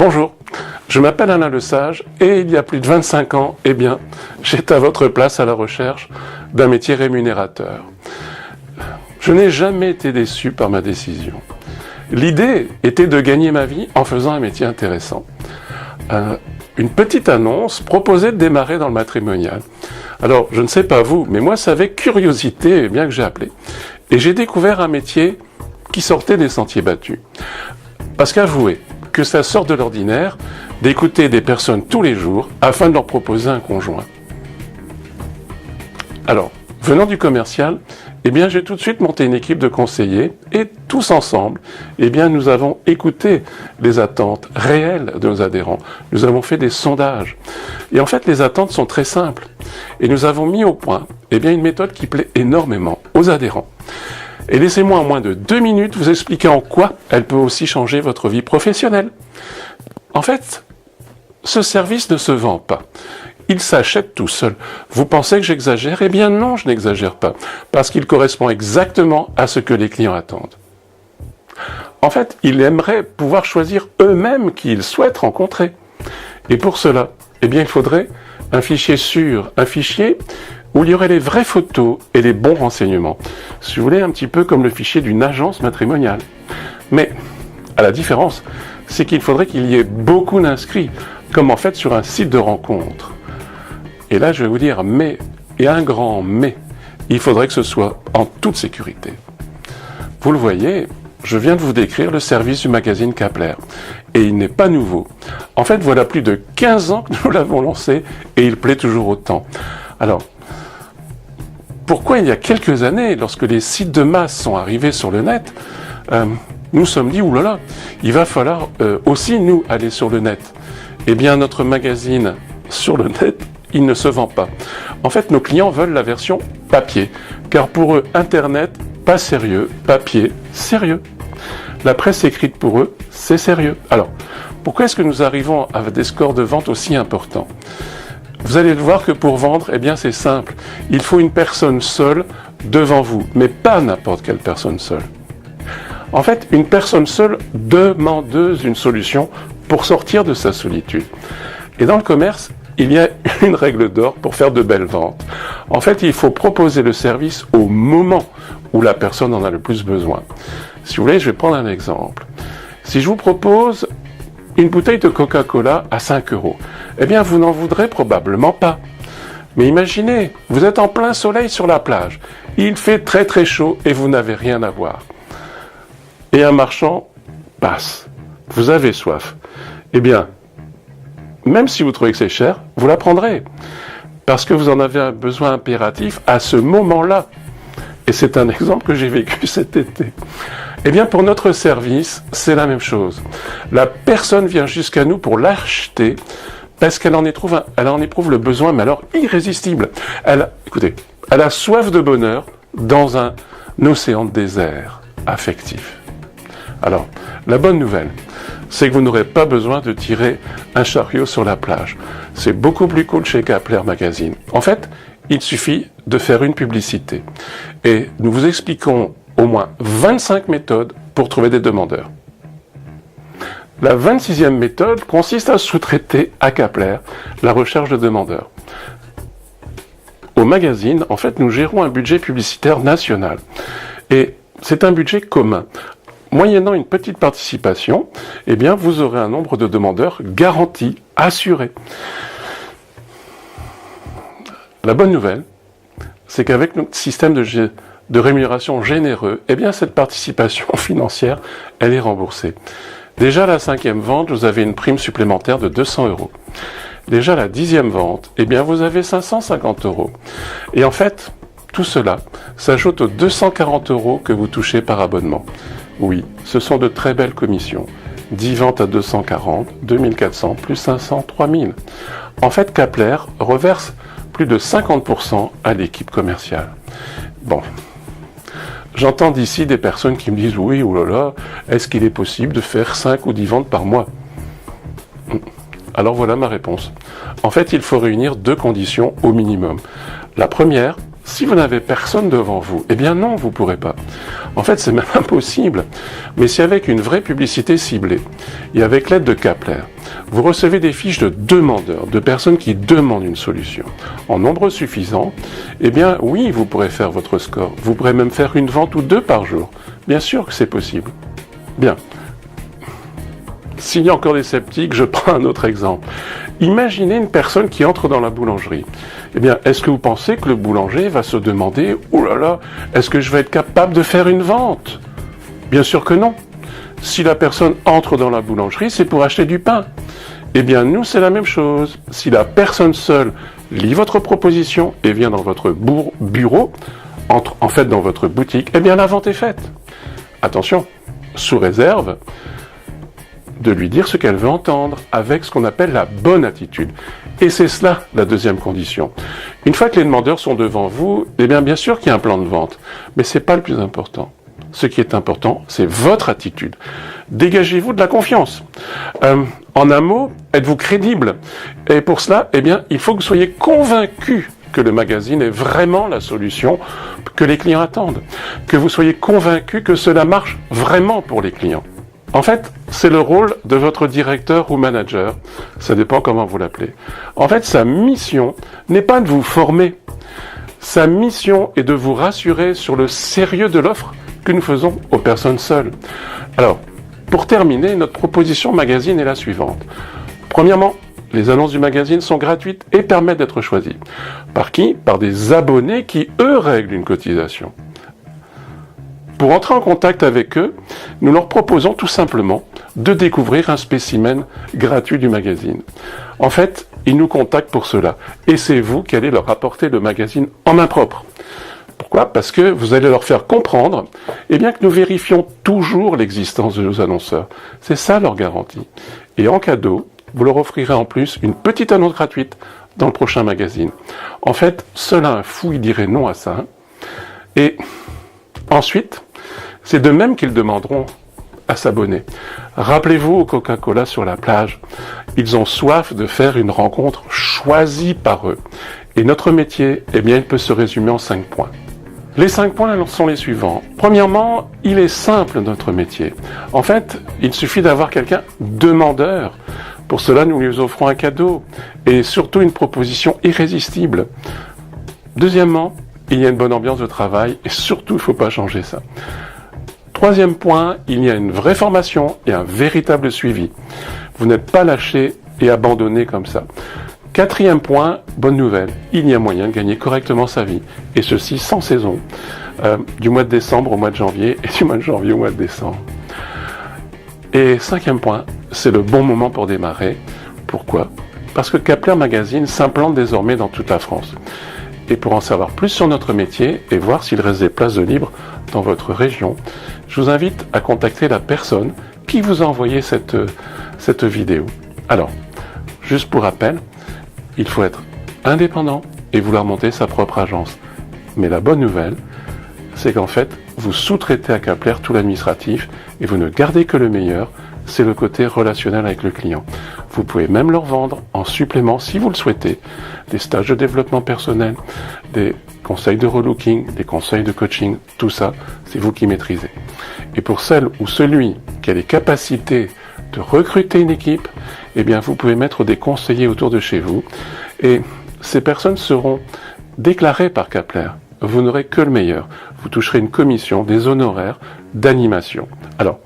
Bonjour, je m'appelle Alain Lesage et il y a plus de 25 ans, j'étais à votre place à la recherche d'un métier rémunérateur. Je n'ai jamais été déçu par ma décision. L'idée était de gagner ma vie en faisant un métier intéressant. Une petite annonce proposait de démarrer dans le matrimonial. Alors, je ne sais pas vous, mais moi, c'est avec curiosité que j'ai appelé. Et j'ai découvert un métier qui sortait des sentiers battus. Parce qu'avouez que ça sort de l'ordinaire d'écouter des personnes tous les jours afin de leur proposer un conjoint. Alors, venant du commercial, j'ai tout de suite monté une équipe de conseillers et tous ensemble, nous avons écouté les attentes réelles de nos adhérents. Nous avons fait des sondages. Et en fait, les attentes sont très simples. Et nous avons mis au point une méthode qui plaît énormément aux adhérents. Et laissez-moi en moins de 2 minutes vous expliquer en quoi elle peut aussi changer votre vie professionnelle. En fait, ce service ne se vend pas. Il s'achète tout seul. Vous pensez que j'exagère? Non, je n'exagère pas. Parce qu'il correspond exactement à ce que les clients attendent. En fait, ils aimeraient pouvoir choisir eux-mêmes qui ils souhaitent rencontrer. Et pour cela, il faudrait un fichier sûr, un fichier où il y aurait les vraies photos et les bons renseignements. Si vous voulez, un petit peu comme le fichier d'une agence matrimoniale. Mais, à la différence, c'est qu'il faudrait qu'il y ait beaucoup d'inscrits, comme en fait sur un site de rencontre. Et là, je vais vous dire mais, et un grand mais, il faudrait que ce soit en toute sécurité. Vous le voyez, je viens de vous décrire le service du magazine Kapler. Et il n'est pas nouveau. En fait, voilà plus de 15 ans que nous l'avons lancé et il plaît toujours autant. Alors, pourquoi il y a quelques années, lorsque les sites de masse sont arrivés sur le net, nous nous sommes dit, oulala, il va falloir aussi nous aller sur le net. Notre magazine sur le net, il ne se vend pas. En fait, nos clients veulent la version papier, car pour eux, Internet, pas sérieux, papier, sérieux. La presse écrite pour eux, c'est sérieux. Alors, pourquoi est-ce que nous arrivons à des scores de vente aussi importants ? Vous allez le voir que pour vendre, c'est simple. Il faut une personne seule devant vous, mais pas n'importe quelle personne seule. En fait, une personne seule demandeuse d'une solution pour sortir de sa solitude. Et dans le commerce, il y a une règle d'or pour faire de belles ventes. En fait, il faut proposer le service au moment où la personne en a le plus besoin. Si vous voulez, je vais prendre un exemple. Si je vous propose une bouteille de Coca-Cola à 5 €, vous n'en voudrez probablement pas. Mais imaginez, vous êtes en plein soleil sur la plage, il fait très très chaud et vous n'avez rien à boire. Et un marchand passe, vous avez soif. Même si vous trouvez que c'est cher, vous la prendrez. Parce que vous en avez un besoin impératif à ce moment-là. Et c'est un exemple que j'ai vécu cet été. Pour notre service, c'est la même chose. La personne vient jusqu'à nous pour l'acheter parce qu'elle en éprouve le besoin, mais alors irrésistible. Elle a soif de bonheur dans un océan de désert affectif. Alors, la bonne nouvelle, c'est que vous n'aurez pas besoin de tirer un chariot sur la plage. C'est beaucoup plus cool chez Kapler Magazine. En fait, il suffit de faire une publicité. Et nous vous expliquons au moins 25 méthodes pour trouver des demandeurs. La 26e méthode consiste à sous-traiter à Kapler la recherche de demandeurs. Au magazine, en fait, nous gérons un budget publicitaire national. Et c'est un budget commun. Moyennant une petite participation, vous aurez un nombre de demandeurs garanti, assuré. La bonne nouvelle, c'est qu'avec notre système de rémunération généreux, cette participation financière, elle est remboursée. Déjà, à la 5e vente, vous avez une prime supplémentaire de 200 €. Déjà, à la 10e vente, vous avez 550 €. Et en fait, tout cela s'ajoute aux 240 € que vous touchez par abonnement. Oui, ce sont de très belles commissions. 10 ventes à 240, 2400, plus 500, 3000. En fait, Kapler reverse plus de 50% à l'équipe commerciale. Bon, j'entends d'ici des personnes qui me disent « Oui, oulala, est-ce qu'il est possible de faire 5 ou 10 ventes par mois ?» Alors voilà ma réponse. En fait, il faut réunir 2 conditions au minimum. La première, si vous n'avez personne devant vous, eh bien non, vous ne pourrez pas. En fait, c'est même impossible. Mais si avec une vraie publicité ciblée, et avec l'aide de Kapler, vous recevez des fiches de demandeurs, de personnes qui demandent une solution, en nombre suffisant, eh bien oui, vous pourrez faire votre score. Vous pourrez même faire une vente ou 2 par jour. Bien sûr que c'est possible. Bien. S'il y a encore des sceptiques, je prends un autre exemple. Imaginez une personne qui entre dans la boulangerie. Eh bien, est-ce que vous pensez que le boulanger va se demander « Oh là là, est-ce que je vais être capable de faire une vente ?» Bien sûr que non. Si la personne entre dans la boulangerie, c'est pour acheter du pain. Eh bien, nous, c'est la même chose. Si la personne seule lit votre proposition et vient dans votre bureau, entre en fait dans votre boutique, eh bien, la vente est faite. Attention, sous réserve de lui dire ce qu'elle veut entendre, avec ce qu'on appelle la bonne attitude. Et c'est cela, la deuxième condition. Une fois que les demandeurs sont devant vous, eh bien sûr qu'il y a un plan de vente, mais c'est pas le plus important. Ce qui est important, c'est votre attitude. Dégagez-vous de la confiance. En un mot, êtes-vous crédible. Et pour cela, eh bien, il faut que vous soyez convaincu que le magazine est vraiment la solution que les clients attendent. Que vous soyez convaincu que cela marche vraiment pour les clients. En fait, c'est le rôle de votre directeur ou manager, ça dépend comment vous l'appelez. En fait, sa mission n'est pas de vous former. Sa mission est de vous rassurer sur le sérieux de l'offre que nous faisons aux personnes seules. Alors, pour terminer, notre proposition magazine est la suivante. Premièrement, les annonces du magazine sont gratuites et permettent d'être choisies. Par qui? Par des abonnés qui, eux, règlent une cotisation. Pour entrer en contact avec eux, nous leur proposons tout simplement de découvrir un spécimen gratuit du magazine. En fait, ils nous contactent pour cela. Et c'est vous qui allez leur apporter le magazine en main propre. Pourquoi? Parce que vous allez leur faire comprendre eh bien, que nous vérifions toujours l'existence de nos annonceurs. C'est ça leur garantie. Et en cadeau, vous leur offrirez en plus une petite annonce gratuite dans le prochain magazine. En fait, seul un fou il dirait non à ça. Et ensuite, c'est de même qu'ils demanderont à s'abonner. Rappelez-vous au Coca-Cola sur la plage, ils ont soif de faire une rencontre choisie par eux. Et notre métier, eh bien, il peut se résumer en 5 points. Les 5 points sont les suivants. Premièrement, il est simple notre métier. En fait, il suffit d'avoir quelqu'un demandeur. Pour cela, nous lui offrons un cadeau et surtout une proposition irrésistible. Deuxièmement, il y a une bonne ambiance de travail et surtout, il ne faut pas changer ça. Troisième point, il y a une vraie formation et un véritable suivi. Vous n'êtes pas lâché et abandonné comme ça. Quatrième point, bonne nouvelle, il y a moyen de gagner correctement sa vie. Et ceci sans saison, du mois de décembre au mois de janvier et du mois de janvier au mois de décembre. Et cinquième point, c'est le bon moment pour démarrer. Pourquoi? Parce que Kapler Magazine s'implante désormais dans toute la France. Et pour en savoir plus sur notre métier et voir s'il reste des places de libre dans votre région, je vous invite à contacter la personne qui vous a envoyé cette vidéo. Alors, juste pour rappel, il faut être indépendant et vouloir monter sa propre agence. Mais la bonne nouvelle, c'est qu'en fait, vous sous-traitez à Kapler tout l'administratif et vous ne gardez que le meilleur, c'est le côté relationnel avec le client. Vous pouvez même leur vendre en supplément, si vous le souhaitez, des stages de développement personnel, des conseils de relooking, des conseils de coaching, tout ça, c'est vous qui maîtrisez. Et pour celle ou celui qui a les capacités de recruter une équipe, eh bien, vous pouvez mettre des conseillers autour de chez vous et ces personnes seront déclarées par Kapler. Vous n'aurez que le meilleur. Vous toucherez une commission, des honoraires d'animation. Alors,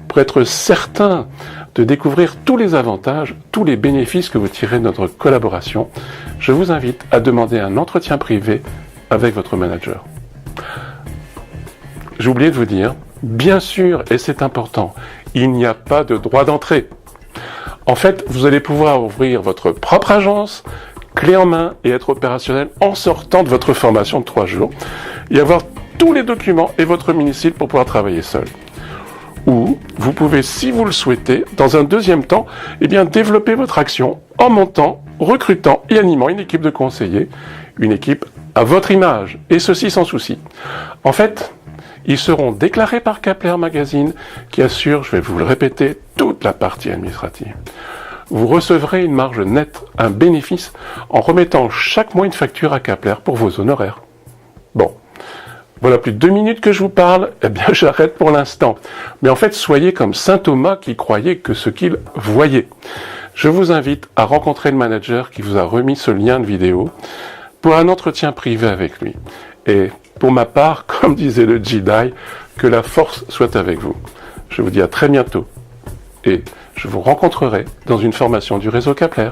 pour être certain de découvrir tous les avantages, tous les bénéfices que vous tirez de notre collaboration, je vous invite à demander un entretien privé avec votre manager. J'ai oublié de vous dire, bien sûr, et c'est important, il n'y a pas de droit d'entrée. En fait, vous allez pouvoir ouvrir votre propre agence, clé en main, et être opérationnel en sortant de votre formation de 3 jours, et avoir tous les documents et votre mini-site pour pouvoir travailler seul. Ou vous pouvez, si vous le souhaitez, dans un deuxième temps, eh bien, développer votre action en montant, recrutant et animant une équipe de conseillers, une équipe à votre image, et ceci sans souci. En fait, ils seront déclarés par Kapler Magazine, qui assure, je vais vous le répéter, toute la partie administrative. Vous recevrez une marge nette, un bénéfice, en remettant chaque mois une facture à Kapler pour vos honoraires. Bon, voilà plus de 2 minutes que je vous parle, eh bien j'arrête pour l'instant. Mais en fait, soyez comme saint Thomas qui croyait que ce qu'il voyait. Je vous invite à rencontrer le manager qui vous a remis ce lien de vidéo pour un entretien privé avec lui. Et pour ma part, comme disait le Jedi, que la force soit avec vous. Je vous dis à très bientôt et je vous rencontrerai dans une formation du réseau Kepler.